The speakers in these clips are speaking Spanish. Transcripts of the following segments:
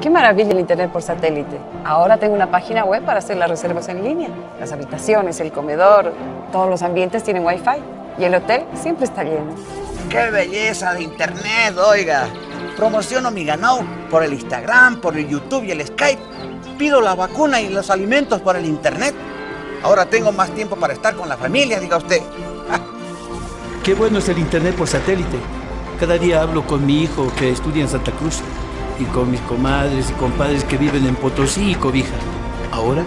Qué maravilla el internet por satélite. Ahora tengo una página web para hacer las reservas en línea. Las habitaciones, el comedor, todos los ambientes tienen Wi-Fi. Y el hotel siempre está lleno. ¡Qué belleza de internet, oiga! Promociono mi ganado por el Instagram, por el YouTube y el Skype. Pido la vacuna y los alimentos por el internet. Ahora tengo más tiempo para estar con la familia, diga usted. Qué bueno es el internet por satélite. Cada día hablo con mi hijo que estudia en Santa Cruz y con mis comadres y compadres que viven en Potosí y Cobija. Ahora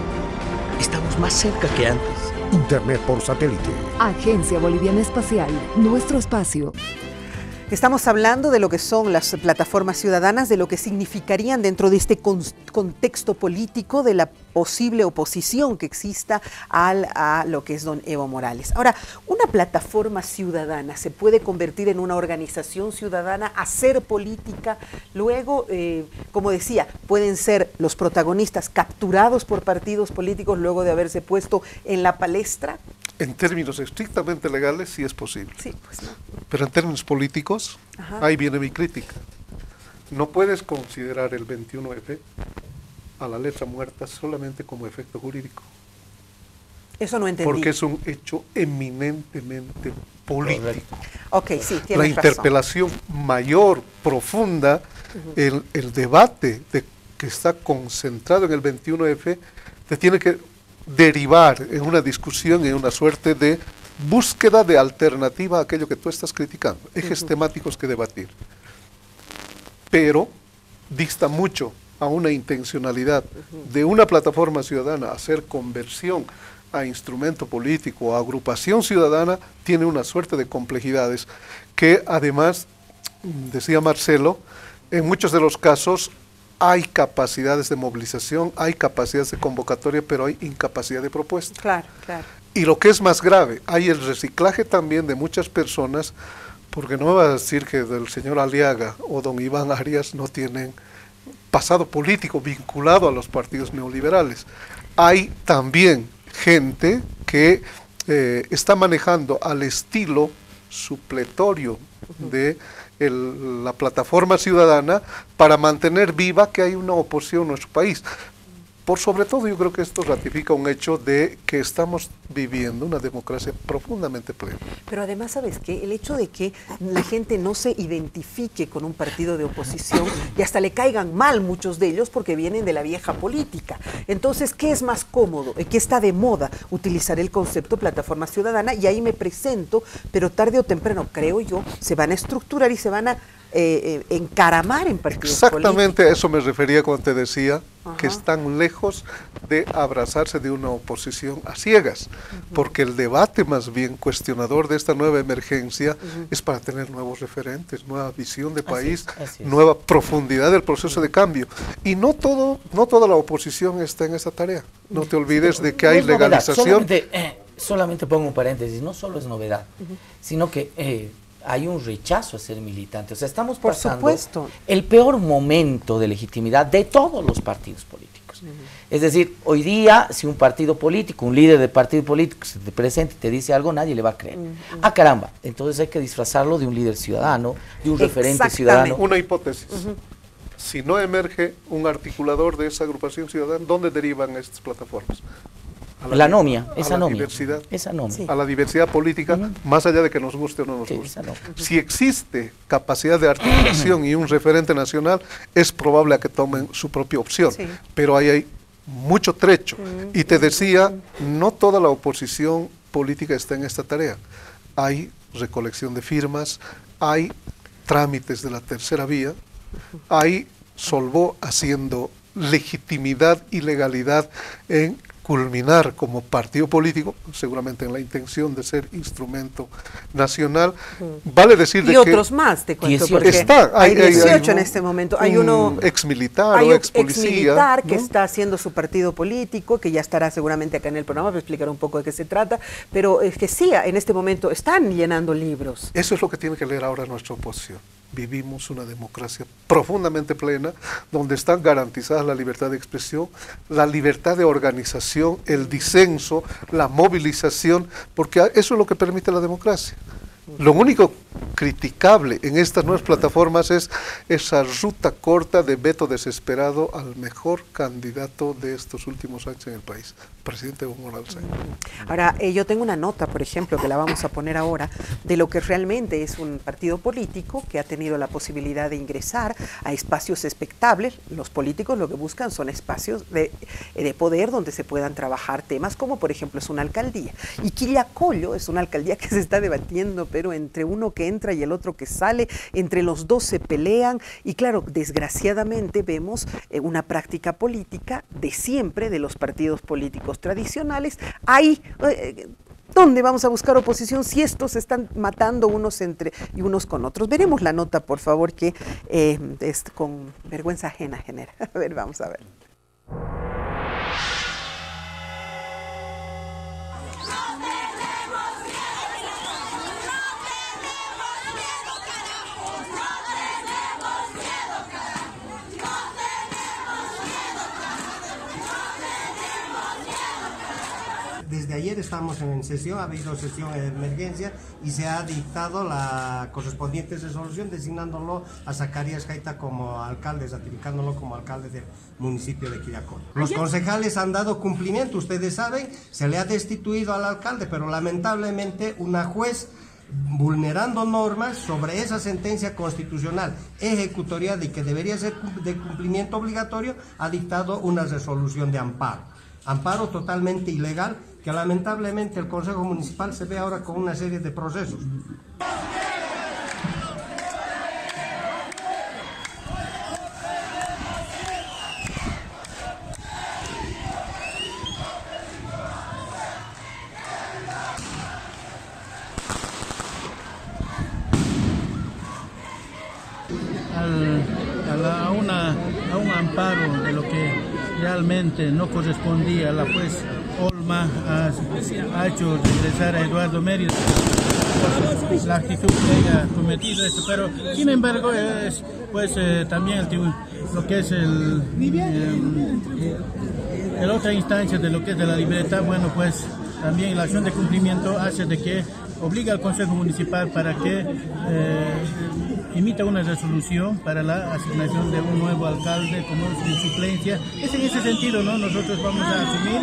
estamos más cerca que antes. Internet por satélite. Agencia Boliviana Espacial, nuestro espacio. Estamos hablando de lo que son las plataformas ciudadanas, de lo que significarían dentro de este contexto político de la posible oposición que exista a lo que es don Evo Morales. Ahora, ¿una plataforma ciudadana se puede convertir en una organización ciudadana, hacer política? Luego, como decía, pueden ser los protagonistas capturados por partidos políticos luego de haberse puesto en la palestra. En términos estrictamente legales sí es posible. Sí, pues no. Pero en términos políticos, ahí viene mi crítica. No puedes considerar el 21F a la letra muerta solamente como efecto jurídico. Eso no entendí. Porque es un hecho eminentemente político. Ok, sí, tienes la interpelación razón. mayor, profunda, el debate que está concentrado en el 21F, te tiene que derivar en una discusión, en una suerte de búsqueda de alternativa a aquello que tú estás criticando, ejes temáticos que debatir. Pero dista mucho a una intencionalidad de una plataforma ciudadana hacer conversión a instrumento político, a agrupación ciudadana, tiene una suerte de complejidades que además, decía Marcelo, en muchos de los casos hay capacidades de movilización, hay capacidades de convocatoria, pero hay incapacidad de propuesta. Claro, claro. Y lo que es más grave, hay el reciclaje también de muchas personas, porque no me va a decir que el señor Aliaga o don Iván Arias no tienen pasado político vinculado a los partidos neoliberales. Hay también gente que está manejando al estilo supletorio de la plataforma ciudadana para mantener viva que hay una oposición en nuestro país. Por sobre todo yo creo que esto ratifica un hecho de que estamos viviendo una democracia profundamente plena. Pero además, ¿sabes qué? El hecho de que la gente no se identifique con un partido de oposición y hasta le caigan mal muchos de ellos porque vienen de la vieja política. Entonces, ¿qué es más cómodo? ¿Qué está de moda? Utilizar el concepto plataforma ciudadana y ahí me presento, pero tarde o temprano, creo yo, se van a estructurar y se van a encaramar en partidos Exactamente políticos. a eso me refería cuando te decía que están lejos de abrazarse de una oposición a ciegas, porque el debate más bien cuestionador de esta nueva emergencia es para tener nuevos referentes, nueva visión de país, así es. nueva profundidad del proceso de cambio. Y no toda la oposición está en esa tarea. No te olvides de que hay No es novedad, legalización. solamente pongo un paréntesis, no solo es novedad, sino que hay un rechazo a ser militante. O sea, estamos pasando el peor momento de legitimidad de todos los partidos políticos. Es decir, hoy día, si un partido político, un líder de partido político se te presenta y te dice algo, nadie le va a creer. Ah, caramba, entonces hay que disfrazarlo de un líder ciudadano, de un referente ciudadano. Una hipótesis. Si no emerge un articulador de esa agrupación ciudadana, ¿dónde derivan estas plataformas? La anomia, esa anomia. Diversidad, esa anomia. a la diversidad política, más allá de que nos guste o no nos guste. Si existe capacidad de articulación y un referente nacional, es probable a que tomen su propia opción, pero ahí hay mucho trecho. Y te decía, no toda la oposición política está en esta tarea. Hay recolección de firmas, hay trámites de la tercera vía, hay Solvó haciendo legitimidad y legalidad en culminar como partido político, seguramente en la intención de ser instrumento nacional. Vale decir de y otros más, te cuento, porque hay 18 en este momento. Hay uno exmilitar o expolicía. Exmilitar que está haciendo su partido político, que ya estará seguramente acá en el programa para explicar un poco de qué se trata, pero es que sí, en este momento están llenando libros. Eso es lo que tiene que leer ahora nuestra oposición. Vivimos una democracia profundamente plena, donde están garantizadas la libertad de expresión, la libertad de organización, el disenso, la movilización, porque eso es lo que permite la democracia. Lo único criticable en estas nuevas plataformas es esa ruta corta de veto desesperado al mejor candidato de estos últimos años en el país, presidente Evo Morales. Ahora, yo tengo una nota, por ejemplo, que la vamos a poner ahora, de lo que realmente es un partido político que ha tenido la posibilidad de ingresar a espacios expectables. Los políticos lo que buscan son espacios de poder donde se puedan trabajar temas como, por ejemplo, es una alcaldía. Y Quillacollo es una alcaldía que se está debatiendo, pero entre uno que entra y el otro que sale, entre los dos se pelean y claro, desgraciadamente vemos una práctica política de siempre de los partidos políticos tradicionales. Ahí, ¿dónde vamos a buscar oposición si estos se están matando unos entre y unos con otros? Veremos la nota, por favor, que es con vergüenza ajena genera. A ver, vamos a ver. Desde ayer estamos en sesión, ha habido sesión de emergencia y se ha dictado la correspondiente resolución designándolo a Zacarías Gaita como alcalde, ratificándolo como alcalde del municipio de Quillacollo. Los concejales han dado cumplimiento, ustedes saben, se le ha destituido al alcalde, pero lamentablemente una juez, vulnerando normas sobre esa sentencia constitucional ejecutoriada y que debería ser de cumplimiento obligatorio, ha dictado una resolución de amparo. Amparo totalmente ilegal, que lamentablemente el Consejo Municipal se ve ahora con una serie de procesos. A un amparo de lo que realmente no correspondía, la juez Olma ha hecho regresar a Eduardo Mérida por la actitud que haya cometido esto, pero sin embargo es pues también lo que es el otra instancia de lo que es de la libertad, bueno pues también la acción de cumplimiento hace de que obliga al Consejo Municipal para que emita una resolución para la asignación de un nuevo alcalde como su suplencia. Es en ese sentido, ¿no? Nosotros vamos a asumir,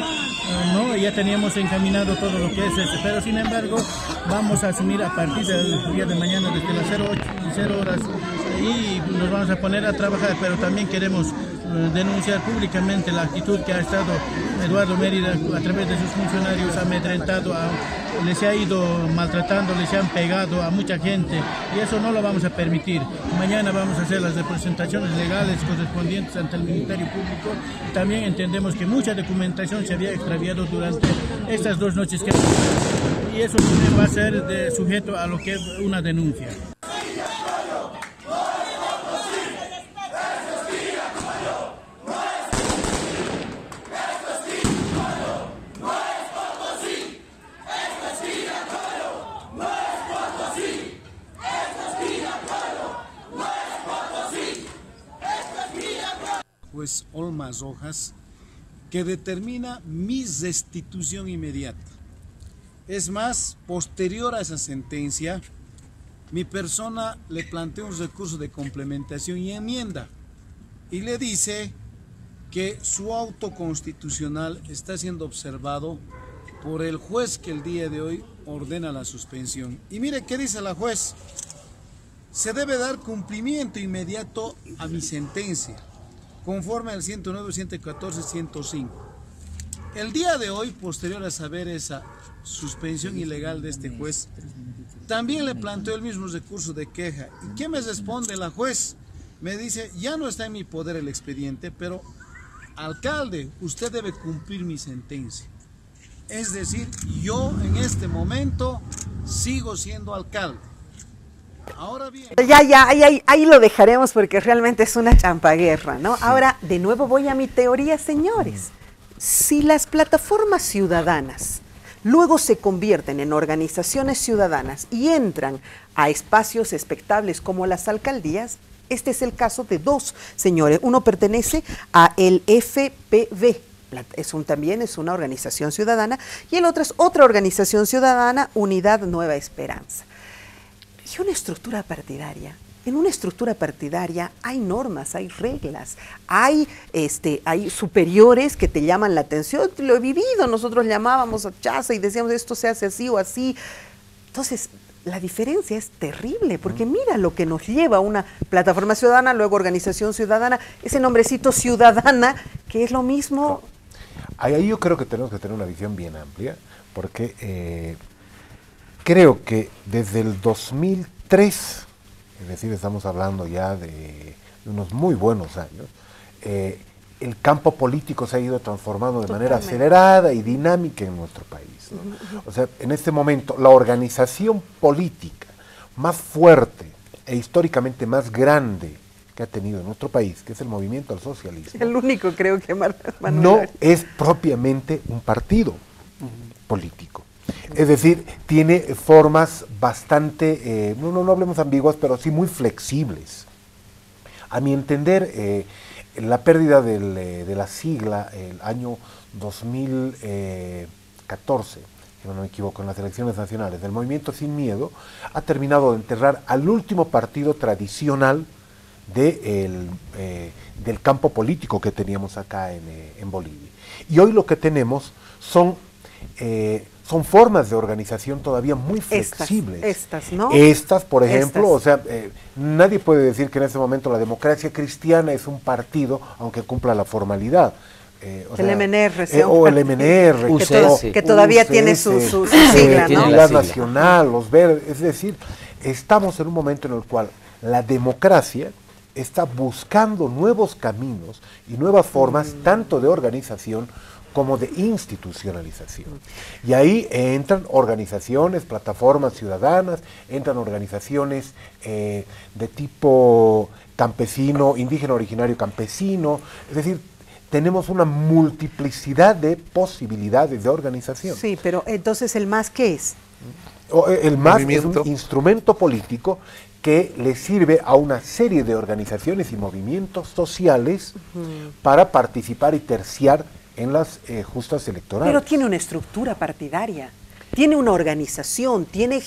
¿no? Ya teníamos encaminado todo lo que es esto, pero sin embargo vamos a asumir a partir del día de mañana desde las 0 horas y nos vamos a poner a trabajar, pero también queremos denunciar públicamente la actitud que ha estado Eduardo Mérida a través de sus funcionarios, amedrentado, les ha ido maltratando, les han pegado a mucha gente y eso no lo vamos a permitir. Mañana vamos a hacer las representaciones legales correspondientes ante el Ministerio Público. También entendemos que mucha documentación se había extraviado durante estas 2 noches y eso va a ser sujeto a lo que es una denuncia. Pues Olma Rojas, que determina mi restitución inmediata. Es más, posterior a esa sentencia, mi persona le plantea un recurso de complementación y enmienda y le dice que su auto constitucional está siendo observado por el juez que el día de hoy ordena la suspensión. Y mire qué dice la juez: se debe dar cumplimiento inmediato a mi sentencia, conforme al 109, 114, 105. El día de hoy, posterior a saber esa suspensión ilegal de este juez, también le planteó el mismo recurso de queja. ¿Y qué me responde la juez? Me dice, ya no está en mi poder el expediente, pero alcalde, usted debe cumplir mi sentencia. Es decir, yo en este momento sigo siendo alcalde. Ahora bien. Ahí lo dejaremos porque realmente es una champaguerra, ¿no? Sí. Ahora, de nuevo voy a mi teoría, señores. Si las plataformas ciudadanas luego se convierten en organizaciones ciudadanas y entran a espacios expectables como las alcaldías, este es el caso de 2 señores. Uno pertenece a el FPV, también es una organización ciudadana, y el otro es otra organización ciudadana, Unidad Nueva Esperanza. Y una estructura partidaria. En una estructura partidaria hay normas, hay reglas, hay superiores que te llaman la atención. Lo he vivido, nosotros llamábamos a Chaza y decíamos esto se hace así o así. Entonces, la diferencia es terrible, porque mira lo que nos lleva a una plataforma ciudadana, luego organización ciudadana, ese nombrecito ciudadana, que es lo mismo. Ahí yo creo que tenemos que tener una visión bien amplia, porque creo que desde el 2003, es decir, estamos hablando ya de unos muy buenos años, el campo político se ha ido transformando de manera acelerada y dinámica en nuestro país, ¿no? O sea, en este momento, la organización política más fuerte e históricamente más grande que ha tenido en nuestro país, que es el movimiento al socialismo. El único, creo que Manuel. No es propiamente un partido político. Es decir, tiene formas bastante, no hablemos ambiguas, pero sí muy flexibles. A mi entender, la pérdida de la sigla el año 2014, si no me equivoco, en las elecciones nacionales, del Movimiento Sin Miedo, ha terminado de enterrar al último partido tradicional del campo político que teníamos acá en Bolivia. Y hoy lo que tenemos son formas de organización todavía muy flexibles. Estas, ¿no? Estas, por ejemplo, o sea, nadie puede decir que en este momento la Democracia Cristiana es un partido, aunque cumpla la formalidad. El MNR. O el MNR. Que todavía tiene su sigla, ¿no? Unidad Nacional, los Verdes. Es decir, estamos en un momento en el cual la democracia está buscando nuevos caminos y nuevas formas, tanto de organización como de institucionalización. Y ahí entran organizaciones, plataformas ciudadanas, entran organizaciones de tipo campesino, indígena originario campesino, es decir, tenemos una multiplicidad de posibilidades de organización. Sí, pero entonces ¿el MAS qué es? El MAS es un instrumento político que le sirve a una serie de organizaciones y movimientos sociales para participar y terciar en las justas electorales. Pero tiene una estructura partidaria, tiene una organización, tiene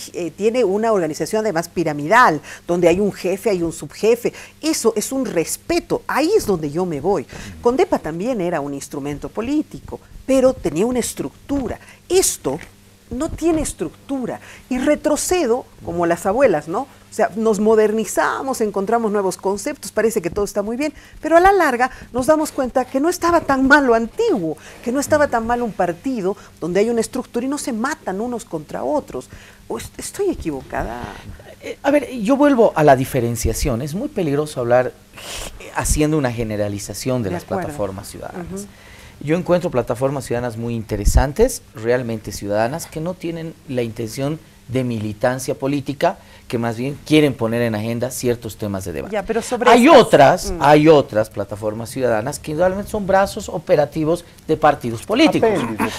una organización además piramidal, donde hay un jefe, hay un subjefe. Eso es un respeto, ahí es donde yo me voy. Condepa también era un instrumento político, pero tenía una estructura. Esto no tiene estructura y retrocedo como las abuelas, ¿no? O sea, nos modernizamos, encontramos nuevos conceptos, parece que todo está muy bien, pero a la larga nos damos cuenta que no estaba tan mal lo antiguo, que no estaba tan mal un partido donde hay una estructura y no se matan unos contra otros. ¿O estoy equivocada? A ver, yo vuelvo a la diferenciación. Es muy peligroso hablar haciendo una generalización de las plataformas ciudadanas. Yo encuentro plataformas ciudadanas muy interesantes, realmente ciudadanas, que no tienen la intención de militancia política, que más bien quieren poner en agenda ciertos temas de debate. Ya, pero sobre hay otras plataformas ciudadanas que indudablemente son brazos operativos de partidos políticos,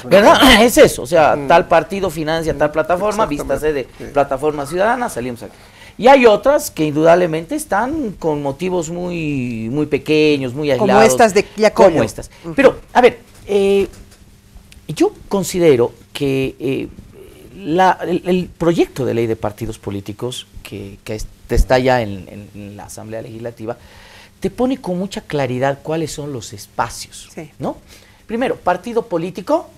¿verdad? Es eso, o sea, tal partido financia tal plataforma, vístase de plataforma ciudadana, salimos aquí. Y hay otras que indudablemente están con motivos muy, muy pequeños, muy aislados. Como estas de Yacoyo. Como estas. Pero, a ver, yo considero que el proyecto de ley de partidos políticos que está ya en la Asamblea Legislativa te pone con mucha claridad cuáles son los espacios, ¿no? Primero, partido político,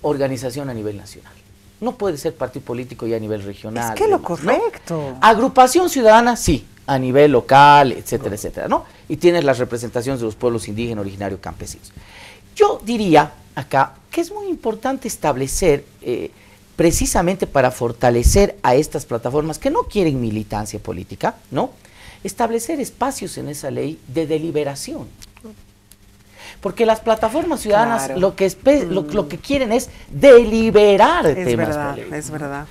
organización a nivel nacional. No puede ser partido político ya a nivel regional. Es que lo correcto. ¿No? Agrupación ciudadana, sí, a nivel local, etcétera, etcétera, ¿no? Y tienes las representaciones de los pueblos indígenas, originarios, campesinos. Yo diría acá que es muy importante establecer, precisamente para fortalecer a estas plataformas que no quieren militancia política, ¿no? Establecer espacios en esa ley de deliberación. Porque las plataformas ciudadanas lo que quieren es deliberar temas políticos. Es verdad.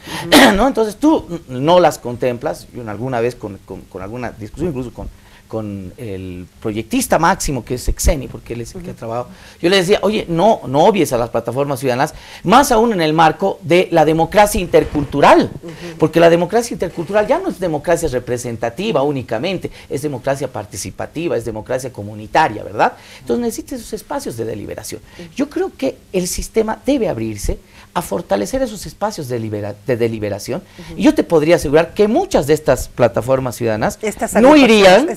¿No? Entonces tú no las contemplas. Yo alguna vez con alguna discusión, incluso con con el proyectista máximo, que es Exeni, porque él es el que ha trabajado, yo le decía, oye, no obvies a las plataformas ciudadanas, más aún en el marco de la democracia intercultural, porque la democracia intercultural ya no es democracia representativa únicamente, es democracia participativa, es democracia comunitaria, ¿verdad? Entonces necesita esos espacios de deliberación. Yo creo que el sistema debe abrirse a fortalecer esos espacios de deliberación, y yo te podría asegurar que muchas de estas plataformas ciudadanas no irían,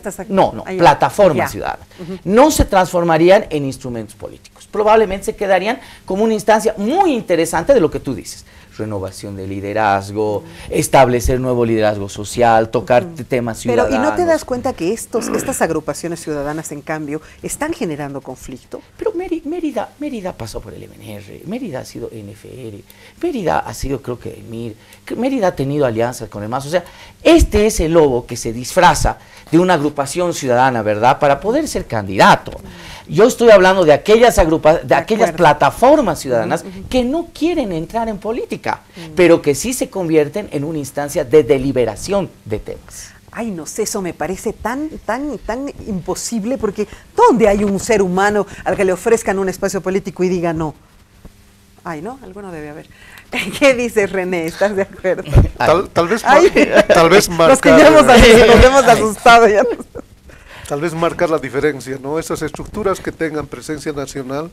plataformas ciudadanas, no se transformarían en instrumentos políticos, probablemente se quedarían como una instancia muy interesante de lo que tú dices, renovación de liderazgo, establecer nuevo liderazgo social, tocar temas ciudadanos. Pero, ¿y no te das cuenta que estas agrupaciones ciudadanas, en cambio, están generando conflicto? Pero Mérida pasó por el MNR, Mérida ha sido NFR, Mérida ha sido, creo que EMIR, Mérida ha tenido alianzas con el MAS, o sea, este es el lobo que se disfraza de una agrupación ciudadana, ¿verdad?, para poder ser candidato. Yo estoy hablando de aquellas plataformas ciudadanas que no quieren entrar en política, pero que sí se convierten en una instancia de deliberación de temas. Ay, no sé, eso me parece tan imposible, porque ¿dónde hay un ser humano al que le ofrezcan un espacio político y diga no? Ay, ¿no? Alguno debe haber. ¿Qué dice René? ¿Estás de acuerdo? Tal vez marcar... Los que ya nos hemos asustado ya. Tal vez marcar la diferencia, ¿no? Esas estructuras que tengan presencia nacional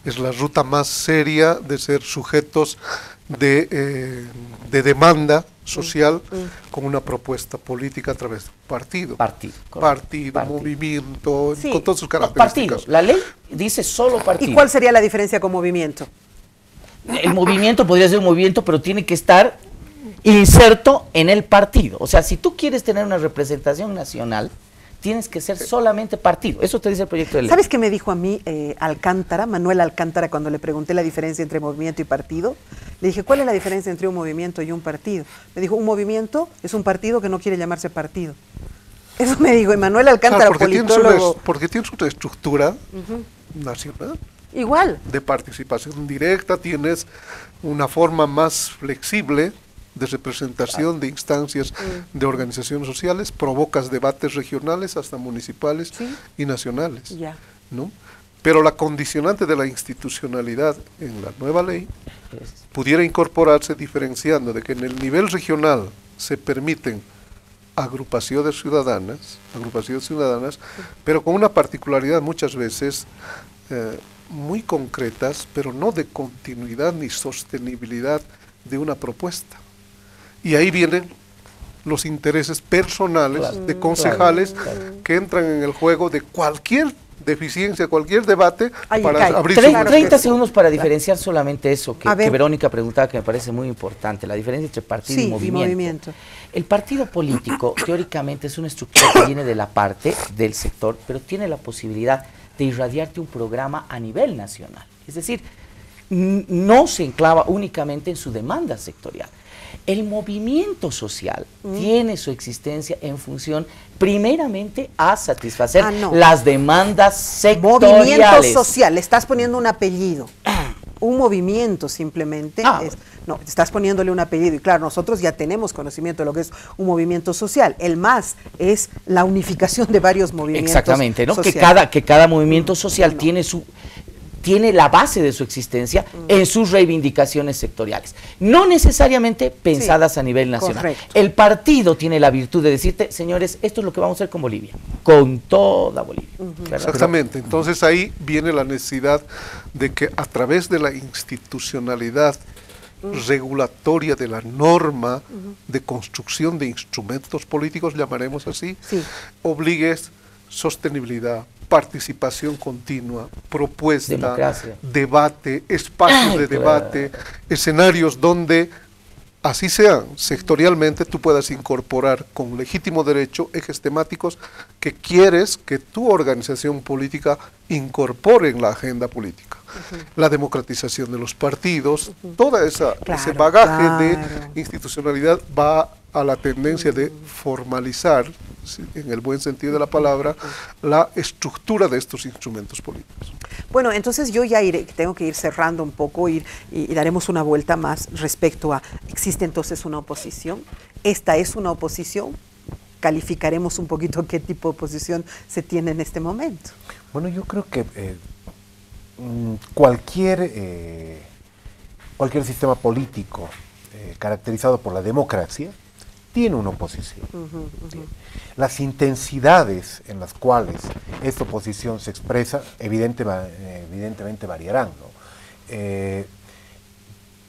es la ruta más seria de ser sujetos de demanda social con una propuesta política a través de un partido, movimiento, sí, con todas sus características. Partidos. La ley dice solo partido. ¿Y cuál sería la diferencia con movimiento? El movimiento podría ser un movimiento, pero tiene que estar inserto en el partido. O sea, si tú quieres tener una representación nacional, tienes que ser solamente partido. Eso te dice el proyecto de ley. ¿Sabes qué me dijo a mí Manuel Alcántara, cuando le pregunté la diferencia entre movimiento y partido? Le dije, ¿cuál es la diferencia entre un movimiento y un partido? Me dijo, un movimiento es un partido que no quiere llamarse partido. Eso me dijo Manuel Alcántara, politólogo. Porque tienes una estructura nacional. Igual. De participación directa, tienes una forma más flexible de representación de instancias de organizaciones sociales, provocas debates regionales hasta municipales y nacionales, ¿no? Pero la condicionante de la institucionalidad en la nueva ley pudiera incorporarse diferenciando de que en el nivel regional se permiten agrupaciones ciudadanas, pero con una particularidad muchas veces muy concretas, pero no de continuidad ni sostenibilidad de una propuesta. Y ahí vienen los intereses personales de concejales que entran en el juego de cualquier deficiencia, cualquier debate para abrir 30 segundos para diferenciar solamente eso que Verónica preguntaba, que me parece muy importante, la diferencia entre partido y movimiento. El partido político teóricamente es una estructura que viene de la parte del sector, pero tiene la posibilidad de irradiarte un programa a nivel nacional. Es decir, no se enclava únicamente en su demanda sectorial. El movimiento social tiene su existencia en función primeramente a satisfacer las demandas sectoriales. Movimiento social, le estás poniendo un apellido. Un movimiento simplemente no, estás poniéndole un apellido. Y claro, nosotros ya tenemos conocimiento de lo que es un movimiento social. El MAS es la unificación de varios movimientos. Exactamente, ¿no? Que cada movimiento social tiene la base de su existencia en sus reivindicaciones sectoriales, no necesariamente pensadas a nivel nacional. Correcto. El partido tiene la virtud de decirte, señores, esto es lo que vamos a hacer con Bolivia, con toda Bolivia. Exactamente, entonces ahí viene la necesidad de que a través de la institucionalidad regulatoria de la norma de construcción de instrumentos políticos, llamaremos así, obligues sostenibilidad, participación continua, propuesta, democracia, debate, espacios de debate, escenarios donde, así sean, sectorialmente tú puedas incorporar con legítimo derecho ejes temáticos que quieres que tu organización política incorpore en la agenda política. La democratización de los partidos, toda ese bagaje de institucionalidad va a la tendencia de formalizar, en el buen sentido de la palabra, la estructura de estos instrumentos políticos. Bueno, entonces yo ya tengo que ir cerrando un poco y daremos una vuelta más respecto a, ¿existe entonces una oposición? ¿Esta es una oposición? calificaremos un poquito qué tipo de oposición se tiene en este momento. Bueno, yo creo que cualquier sistema político caracterizado por la democracia tiene una oposición. Las intensidades en las cuales esta oposición se expresa evidentemente variarán, ¿no?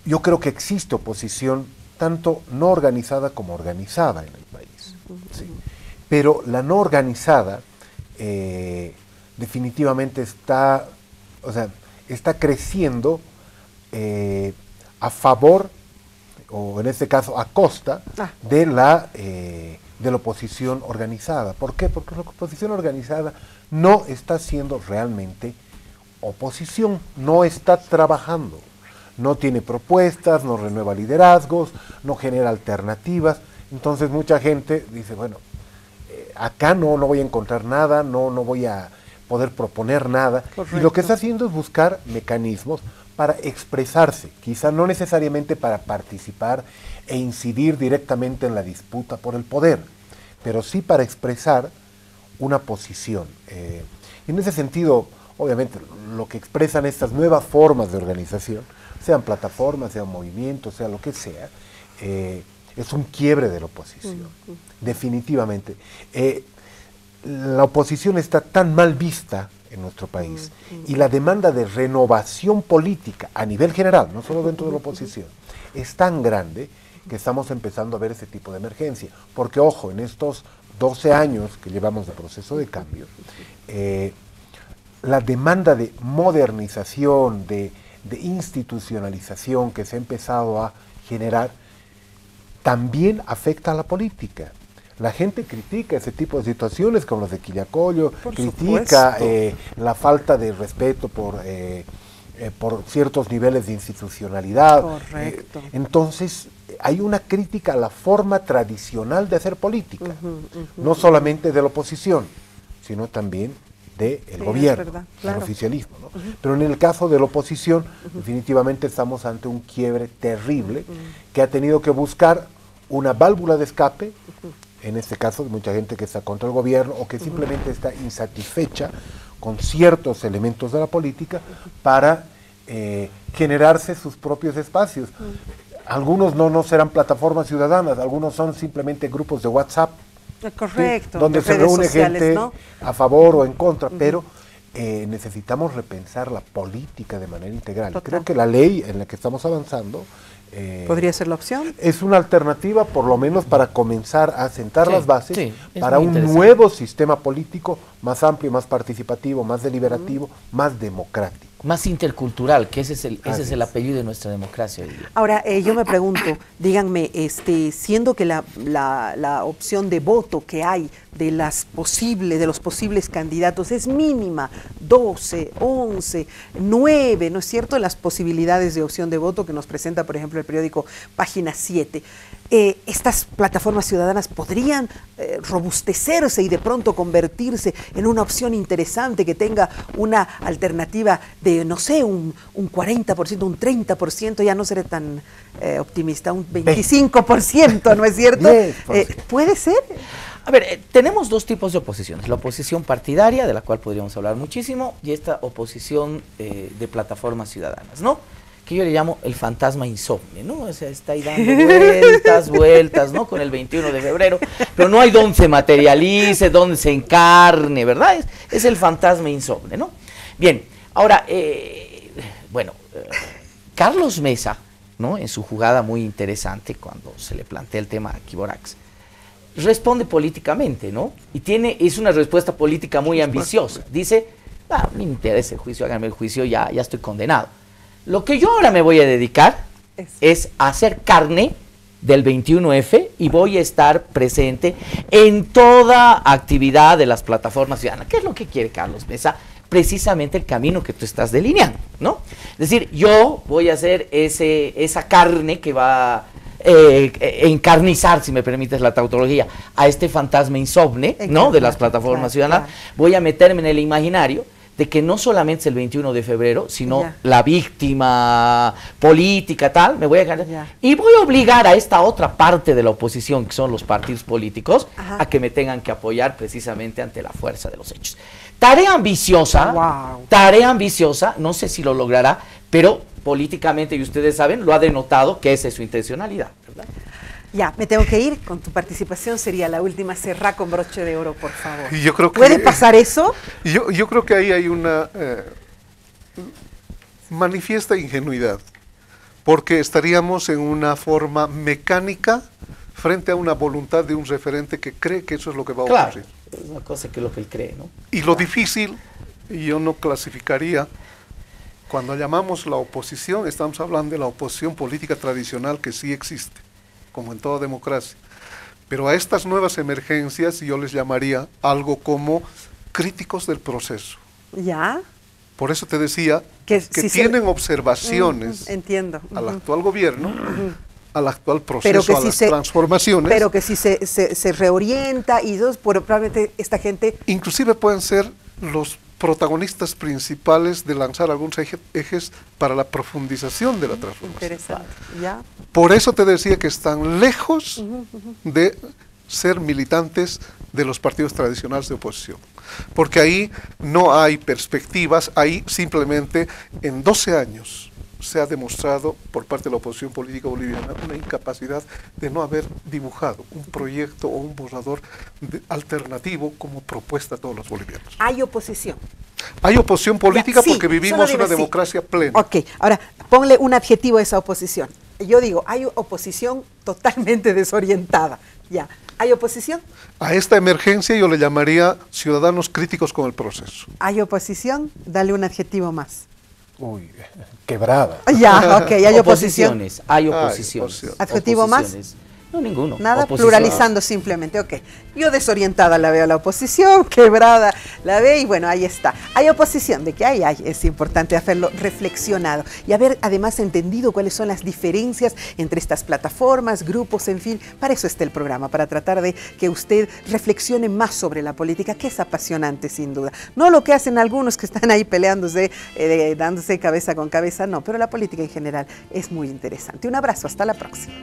Yo creo que existe oposición tanto no organizada como organizada en el país. ¿Sí? Pero la no organizada definitivamente está creciendo a favor, o en este caso a costa, de la oposición organizada. ¿Por qué? Porque la oposición organizada no está siendo realmente oposición, no está trabajando, no tiene propuestas, no renueva liderazgos, no genera alternativas. Entonces mucha gente dice, bueno, acá no voy a encontrar nada, no voy a poder proponer nada. Correcto. Y lo que está haciendo es buscar mecanismos para expresarse, quizá no necesariamente para participar e incidir directamente en la disputa por el poder, pero sí para expresar una posición. En ese sentido, obviamente, lo que expresan estas nuevas formas de organización, sean plataformas, sean movimientos, sea lo que sea, es un quiebre de la oposición, definitivamente. La oposición está tan mal vista en nuestro país y la demanda de renovación política a nivel general, no solo dentro de la oposición, es tan grande que estamos empezando a ver ese tipo de emergencia. Porque, ojo, en estos 12 años que llevamos de proceso de cambio, la demanda de modernización, de institucionalización que se ha empezado a generar, también afecta a la política. La gente critica ese tipo de situaciones como las de Quillacollo, critica la falta de respeto por ciertos niveles de institucionalidad. Correcto. Entonces, hay una crítica a la forma tradicional de hacer política, no solamente de la oposición, sino también del gobierno, del oficialismo, ¿no? Pero en el caso de la oposición, definitivamente estamos ante un quiebre terrible que ha tenido que buscar una válvula de escape, en este caso de mucha gente que está contra el gobierno o que simplemente está insatisfecha con ciertos elementos de la política para generarse sus propios espacios. Algunos no serán plataformas ciudadanas, algunos son simplemente grupos de WhatsApp. Correcto. ¿Sí? Donde se reúne gente, ¿no?, a favor o en contra, pero necesitamos repensar la política de manera integral. Total. Creo que la ley en la que estamos avanzando ¿podría ser la opción? Es una alternativa, por lo menos, para comenzar a sentar las bases para un nuevo sistema político más amplio, más participativo, más deliberativo, más democrático. Más intercultural, que ese es el apellido de nuestra democracia hoy día. Ahora, yo me pregunto, díganme, siendo que la opción de voto que hay de los posibles candidatos es mínima, 12, 11, 9, ¿no es cierto?, las posibilidades de opción de voto que nos presenta, por ejemplo, el periódico Página 7. Estas plataformas ciudadanas podrían robustecerse y de pronto convertirse en una opción interesante que tenga una alternativa de, no sé, un 40%, un 30%, ya no seré tan optimista, un 25%, ¿no es cierto? ¿Puede ser? A ver, tenemos dos tipos de oposiciones, la oposición partidaria, de la cual podríamos hablar muchísimo, y esta oposición de plataformas ciudadanas, ¿no? Que yo le llamo el fantasma insomne, ¿no? O sea, está ahí dando vueltas, ¿no? Con el 21 de febrero, pero no hay donde se materialice, donde se encarne, ¿verdad? Es el fantasma insomne, ¿no? Bien, ahora, Carlos Mesa, ¿no?, en su jugada muy interesante, cuando se le plantea el tema a Quiborax, responde políticamente, ¿no? Y es una respuesta política muy ambiciosa. Dice, no me interesa el juicio, háganme el juicio, ya estoy condenado. Lo que yo ahora me voy a dedicar es a hacer carne del 21F y voy a estar presente en toda actividad de las plataformas ciudadanas. ¿Qué es lo que quiere Carlos Mesa? Precisamente el camino que tú estás delineando, ¿no? Es decir, yo voy a hacer esa carne que va a encarnizar, si me permites la tautología, a este fantasma insomne, ¿no?, de las plataformas ciudadanas. Voy a meterme en el imaginario de que no solamente es el 21 de febrero, sino la víctima política, tal, me voy a ganar. Y voy a obligar a esta otra parte de la oposición, que son los partidos políticos, a que me tengan que apoyar precisamente ante la fuerza de los hechos. Tarea ambiciosa, no sé si lo logrará, pero políticamente, y ustedes saben, lo ha denotado que esa es su intencionalidad, ¿verdad? Ya, me tengo que ir. Con tu participación sería la última. Cerrá con broche de oro, por favor. Yo creo que, ¿puede pasar eso? Yo creo que ahí hay una manifiesta ingenuidad, porque estaríamos en una forma mecánica frente a una voluntad de un referente que cree que eso es lo que va a ocurrir. Es una cosa que es lo que él cree, ¿no? Y lo difícil, yo no clasificaría, cuando llamamos la oposición, estamos hablando de la oposición política tradicional que sí existe, como en toda democracia. Pero a estas nuevas emergencias yo les llamaría algo como críticos del proceso. ¿Ya? Por eso te decía que si tienen observaciones al actual gobierno, al actual proceso, a las transformaciones. Pero que si se reorienta y probablemente esta gente... Inclusive pueden ser los protagonistas principales de lanzar algunos ejes para la profundización de la transformación. Interesante, ¿ya? Por eso te decía que están lejos de ser militantes de los partidos tradicionales de oposición. Porque ahí no hay perspectivas, ahí simplemente en 12 años se ha demostrado por parte de la oposición política boliviana una incapacidad de no haber dibujado un proyecto o un borrador alternativo como propuesta a todos los bolivianos. ¿Hay oposición? Hay oposición política porque vivimos una democracia plena. Ok, ahora ponle un adjetivo a esa oposición. Yo digo, hay oposición totalmente desorientada. Ya. ¿Hay oposición? A esta emergencia yo le llamaría ciudadanos críticos con el proceso. ¿Hay oposición? Dale un adjetivo más. Uy, quebrada. Ya, ok, hay oposición. Hay oposiciones. ¿Adjetivo más? No, ninguno. Nada, pluralizando simplemente, ok. Yo desorientada la veo a la oposición, quebrada la ve y bueno, ahí está. Hay oposición, de que hay, es importante haberlo reflexionado y haber además entendido cuáles son las diferencias entre estas plataformas, grupos, en fin. Para eso está el programa, para tratar de que usted reflexione más sobre la política, que es apasionante sin duda. No lo que hacen algunos que están ahí peleándose, dándose cabeza con cabeza, no, pero la política en general es muy interesante. Un abrazo, hasta la próxima.